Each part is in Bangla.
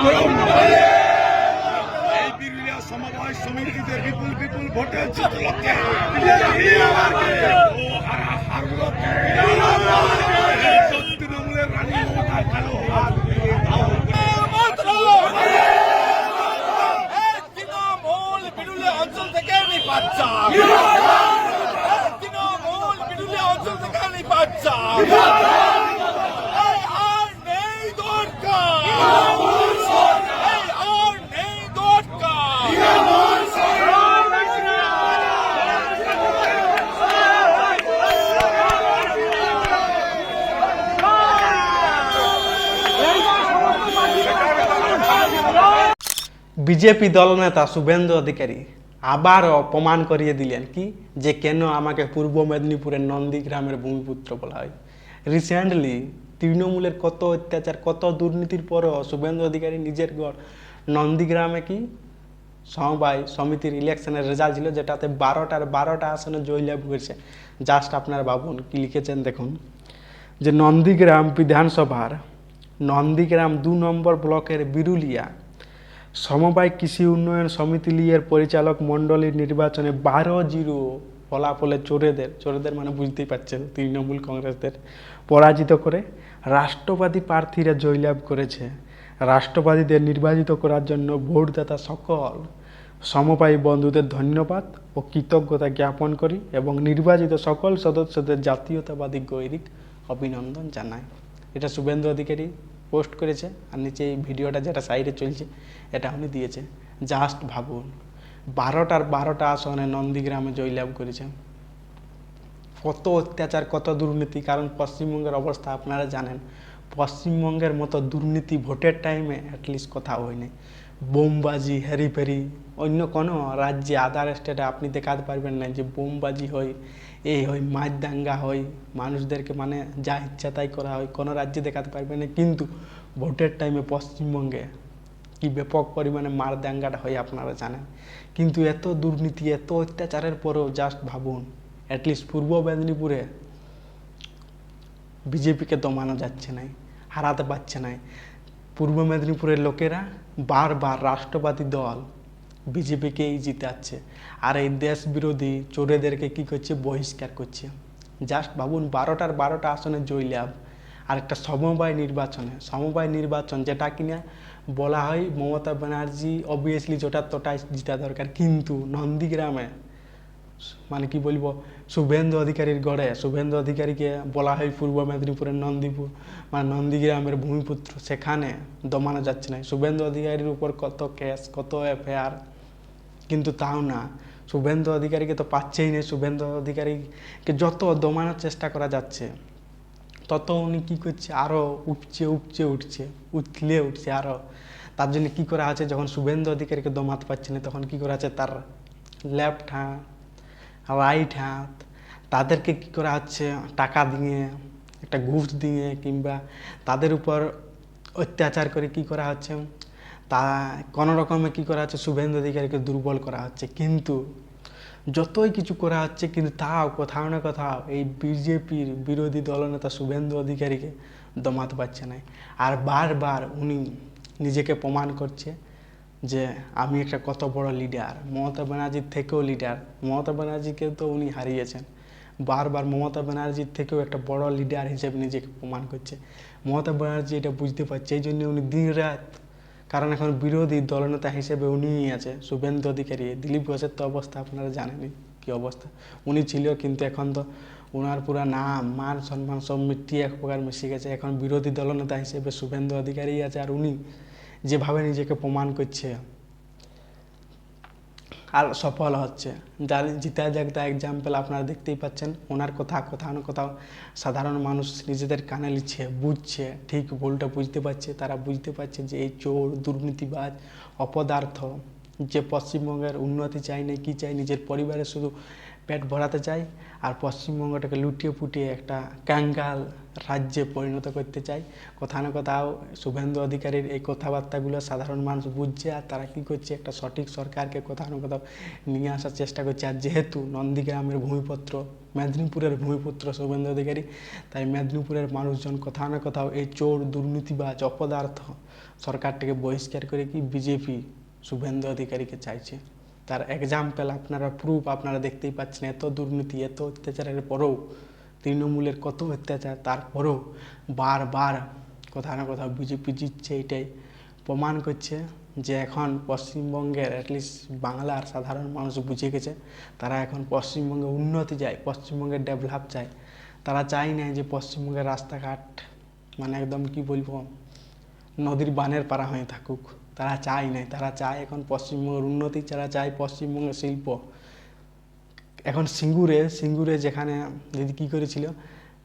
করুন। এই বিরুলিয়া সমবায় সমিতিতে বিপুল বিপুল ভোটে জিতলকে ও হারলকে তৃণমূলের রানী মমতার কালো হাত তৃণমূল বিরুলিয়া অঞ্চল থেকে নির্বাচন, তৃণমূল বিরুলিয়া অঞ্চল থেকে নির্বাচন আর নেই দরকার, আর নেই দরকার। বিজেপি দলনেতা শুভেন্দু অধিকারী আবারও প্রমাণ করিয়ে দিলেন কি যে কেন আমাকে পূর্ব মেদিনীপুরের নন্দীগ্রামের ভূমিপুত্র বলা হয়। রিসেন্টলি তৃণমূলের কত অত্যাচার কত দুর্নীতির পরও শুভেন্দু অধিকারী নিজের গড় নন্দীগ্রামে কি সমবায় সমিতির ইলেকশনের রেজাল্ট ছিল, যেটাতে 12টা আসনে জয়লাভ করেছে। জাস্ট আপনারা ভাবুন কি লিখেছেন দেখুন, যে নন্দীগ্রাম বিধানসভার নন্দীগ্রাম 2 নম্বর ব্লকের বিরুলিয়া সমবায় কৃষি উন্নয়ন সমিতি লিয়ের পরিচালক মণ্ডলীর নির্বাচনে 12-0 ফলাফলে চোরেদের মানে বুঝতেই পারছেন তৃণমূল কংগ্রেসদের পরাজিত করে রাষ্ট্রবাদী প্রার্থীরা জয়লাভ করেছে। রাষ্ট্রবাদীদের নির্বাচিত করার জন্য ভোটদাতা সকল সমবায়ী বন্ধুদের ধন্যবাদ ও কৃতজ্ঞতা জ্ঞাপন করি এবং নির্বাচিত সকল সদস্যদের জাতীয়তাবাদী গৈরিক অভিনন্দন জানাই। এটা শুভেন্দু অধিকারী পোস্ট করেছে আর নিচে এই ভিডিওটা যেটা সাইডে চলছে এটা উনি দিয়েছে। জাস্ট ভাবুন 12টা আসনে নন্দীগ্রামে জয়লাভ করেছে। কত অত্যাচার কত দুর্নীতি, কারণ পশ্চিমবঙ্গের অবস্থা আপনারা জানেন, পশ্চিমবঙ্গের মতো দুর্নীতি ভোটের টাইমে অ্যাটলিস্ট কোথাও হয়নি। বোমবাজি হেরিফেরি অন্য কোনো রাজ্যে আদার স্টেটে আপনি দেখাতে পারবেন না যে বোমবাজি হয়, এই হয় মাছ দাঙ্গা হয়, মানুষদেরকে মানে যা ইচ্ছা তাই করা হয়, কোনো রাজ্যে দেখাতে পারবেন না। কিন্তু ভোটের টাইমে পশ্চিমবঙ্গে কি ব্যাপক পরিমাণে মার দাঙ্গাটা হয় আপনারা জানেন। কিন্তু এত দুর্নীতি এত অত্যাচারের পরেও জাস্ট ভাবুন অ্যাটলিস্ট পূর্ব মেদিনীপুরে বিজেপিকে দমানো যাচ্ছে না, হারাতে পারছে না। পূর্ব মেদিনীপুরের লোকেরা বারবার রাষ্ট্রবাদী দল বিজেপিকেই জিতাচ্ছে আর এই দেশ বিরোধী চোরেদেরকে কী করছে, বহিষ্কার করছে। জাস্ট ভাবুন 12টা আসনে জয়লাভ আর একটা সমবায় নির্বাচন যেটা কিনা বলা হয় মমতা ব্যানার্জি অবভিয়াসলি তোটাই জিতা দরকার, কিন্তু নন্দীগ্রামে মানে কি বলবো শুভেন্দু অধিকারীর গড়ে শুভেন্দু অধিকারীকে বলা হয় পূর্ব মেদিনীপুরের নন্দীগ্রামের ভূমিপুত্র, সেখানে দমানো যাচ্ছে না। শুভেন্দু অধিকারীর উপর কত কেস কত এফআইআর, কিন্তু তাও না, শুভেন্দু অধিকারীকে তো পাচ্ছেই না। শুভেন্দু অধিকারীকে যত দমানোর চেষ্টা করা যাচ্ছে তত উনি কী করছে, আরও উঠলে উঠছে আরও। তার জন্য কী করা আছে, যখন শুভেন্দু অধিকারীকে দমাতে পারছে না তখন কী করা আছে, তার লেফট হাত রাইট হাত তাদেরকে কী করা হচ্ছে, টাকা দিয়ে একটা ঘুষ দিয়ে কিংবা তাদের উপর অত্যাচার করে কী করা হচ্ছে, তা কোনো রকমে কী করা হচ্ছে, শুভেন্দু অধিকারীকে দুর্বল করা হচ্ছে। কিন্তু যতই কিছু করা হচ্ছে কিন্তু তাও কোথাও না কোথাও এই বিজেপির বিরোধী দলনেতা শুভেন্দু অধিকারীকে দমাতে পারছে না। আর বারবার উনি নিজেকে প্রমাণ করছে যে আমি একটা কত বড় লিডার, মমতা ব্যানার্জির থেকেও লিডার। মমতা ব্যানার্জিকেও তো উনি হারিয়েছেন, বারবার মমতা ব্যানার্জির থেকেও একটা বড় লিডার হিসেবে নিজেকে প্রমাণ করছে। মমতা ব্যানার্জি এটা বুঝতে পারছে, এই জন্য উনি দিন রাত, কারণ এখন বিরোধী দলনেতা হিসেবে উনিই আছে শুভেন্দু অধিকারী। দিলীপ ঘোষের তো অবস্থা আপনারা জানেনই কী অবস্থা, উনি ছিল কিন্তু এখন তো ওনার পুরা নাম মান সম্মান সব মিটিয়ে এক প্রকার মিশে গেছে। এখন বিরোধী দলনেতা হিসেবে শুভেন্দু অধিকারী আছে আর উনি যেভাবে নিজেকে প্রমাণ করছে আর সফল হচ্ছে, যার জিতা জাগতা এক্সাম্পল আপনারা দেখতেই পাচ্ছেন। ওনার কোথাও না কোথাও সাধারণ মানুষ নিজেদের কানে লিখছে, বুঝছে, ঠিক ভুলটা বুঝতে পারছে। তারা বুঝতে পারছে যে এই চোর দুর্নীতিবাজ অপদার্থ যে পশ্চিমবঙ্গের উন্নতি চাই না, কী চাই, নিজের পরিবারে শুধু পেট ভরাতে চাই আর পশ্চিমবঙ্গটাকে লুটিয়ে পুটিয়ে একটা কাঙ্গাল রাজ্যে পরিণত করতে চাই। কোথাও না কোথাও শুভেন্দু অধিকারীর এই কথাবার্তাগুলো সাধারণ মানুষ বুঝছে আর তারা কী করছে, একটা সঠিক সরকারকে কোথাও না কোথাও নিয়ে আসার চেষ্টা করছে। আর যেহেতু নন্দীগ্রামের মেদিনীপুরের ভূমিপুত্র শুভেন্দু অধিকারী, তাই মেদিনীপুরের মানুষজন কোথাও না কোথাও এই চোর দুর্নীতিবাজ অপদার্থ সরকারটাকে বহিষ্কার করে কি বিজেপি শুভেন্দু অধিকারীকে চাইছে। তার এক্সাম্পল আপনারা, প্রুফ আপনারা দেখতেই পাচ্ছেন। এত দুর্নীতি, এত অত্যাচারের পরেও, তৃণমূলের কত অত্যাচার, তারপরেও বারবার কোথাও না কোথাও বিজেপি জিতছে। এটাই প্রমাণ করছে যে এখন পশ্চিমবঙ্গের অ্যাটলিস্ট বাংলার সাধারণ মানুষ বুঝে গেছে, তারা এখন পশ্চিমবঙ্গে উন্নতি চায়, পশ্চিমবঙ্গের ডেভেলপ চায়। তারা চায় না যে পশ্চিমবঙ্গের রাস্তাঘাট মানে একদম কি বলবো, নদীর বানের পাড়া হয়ে থাকুক। তারা চায় নাই, তারা চায় এখন পশ্চিমবঙ্গের উন্নতি, তারা চায় পশ্চিমবঙ্গের শিল্প। এখন সিঙ্গুরে যেখানে যদি কী করেছিল,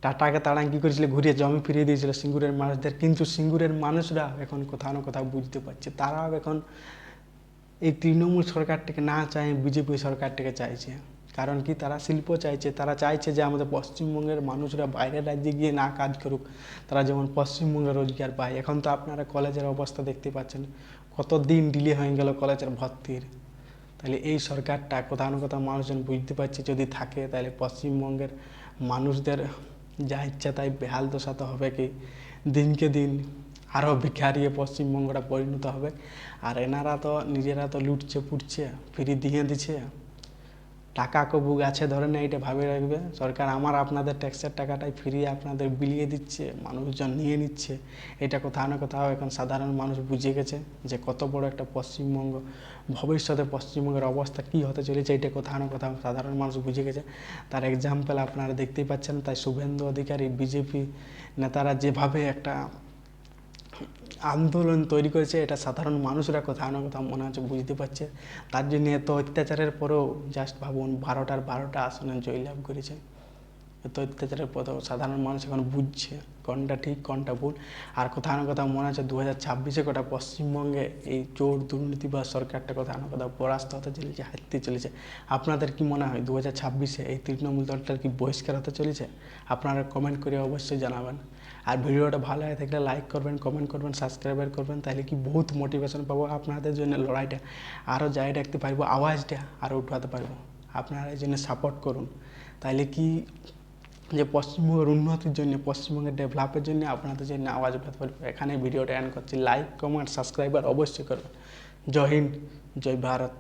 টাটাকে তারা কী করেছিল, ঘুরিয়ে জমি ফিরিয়ে দিয়েছিল সিঙ্গুরের মানুষদের। কিন্তু সিঙ্গুরের মানুষরা এখন কোথাও না কোথাও বুঝতে পারছে, তারাও এখন এই তৃণমূল সরকারটাকে না চায়, বিজেপি সরকারটাকে চাইছে। কারণ কি, তারা শিল্প চাইছে, তারা চাইছে যে আমাদের পশ্চিমবঙ্গের মানুষরা বাইরের রাজ্যে গিয়ে না কাজ করুক, তারা যেমন পশ্চিমবঙ্গে রোজগার পায়। এখন তো আপনারা কলেজের অবস্থা দেখতে পাচ্ছেন, কত দিন ডিলে হয়ে গেল কলেজের ভর্তির। তাহলে এই সরকারটা কোথাও না কোথাও মানুষজন বুঝতে পারছে, যদি থাকে তাহলে পশ্চিমবঙ্গের মানুষদের যা ইচ্ছা তাই বেহাল দশাতে হবে। কি দিনকে দিন আরও ভিখারিয়ে পশ্চিমবঙ্গটা পরিণত হবে। আর এনারা তো নিজেরা তো লুটছে পুটছে, ফ্রি দিয়ে দিচ্ছে, টাকা কবু গাছে ধরে না, এটা ভাবে রাখবে সরকার। আমার আপনাদের ট্যাক্সের টাকাটাই ফিরিয়ে আপনাদের বিলিয়ে দিচ্ছে, মানুষজন নিয়ে নিচ্ছে। এটা কোথাও না কোথাও এখন সাধারণ মানুষ বুঝে গেছে যে কত বড় একটা পশ্চিমবঙ্গ, ভবিষ্যতে পশ্চিমবঙ্গের অবস্থা কী হতে চলেছে, এটা কোথাও না কোথাও সাধারণ মানুষ বুঝে গেছে। তার এক্সাম্পল আপনারা দেখতেই পাচ্ছেন। তাই শুভেন্দু অধিকারী, বিজেপি নেতারা যেভাবে একটা আন্দোলন তৈরি করেছে, এটা সাধারণ মানুষরা কোথাও না কোথাও মনে হচ্ছে বুঝতে পারছে। তার জন্য এত অত্যাচারের পরেও জাস্ট ভাবুন, 12টা আসনে জয়লাভ করেছে। এত অত্যাচারের পরেও সাধারণ মানুষ এখন বুঝছে কোনটা ঠিক কোনটা ভুল। আর কোথাও না কোথাও মনে হচ্ছে 2026-এ গোটা পশ্চিমবঙ্গে এই চোর দুর্নীতি বা সরকারটা কোথাও না কোথাও পরাস্ত হতে চলেছে, হারতে চলেছে। আপনাদের কি মনে হয় 2026-এ এই তৃণমূল দলটার কি বহিষ্কার হতে চলেছে? আপনারা কমেন্ট করে অবশ্যই জানাবেন। আর ভিডিওটা ভালো লাগে থাকলে লাইক করবেন, কমেন্ট করবেন, সাবস্ক্রাইবার করবেন, তাহলে কি বহুত মোটিভেশন পাবো আপনাদের জন্য লড়াইটা আরও জারি রাখতে পারবো, আওয়াজটা আরও উঠাতে পারবো। আপনারা এই জন্য সাপোর্ট করুন, তাহলে কি যে পশ্চিমবঙ্গের উন্নতির জন্য, পশ্চিমবঙ্গের ডেভেলপের জন্য আপনাদের জন্য আওয়াজ উঠাতে পারবো। এখানে ভিডিওটা এন্ড করছি। লাইক, কমেন্ট, সাবস্ক্রাইবার অবশ্যই করবেন। জয় হিন্দ, জয় ভারত।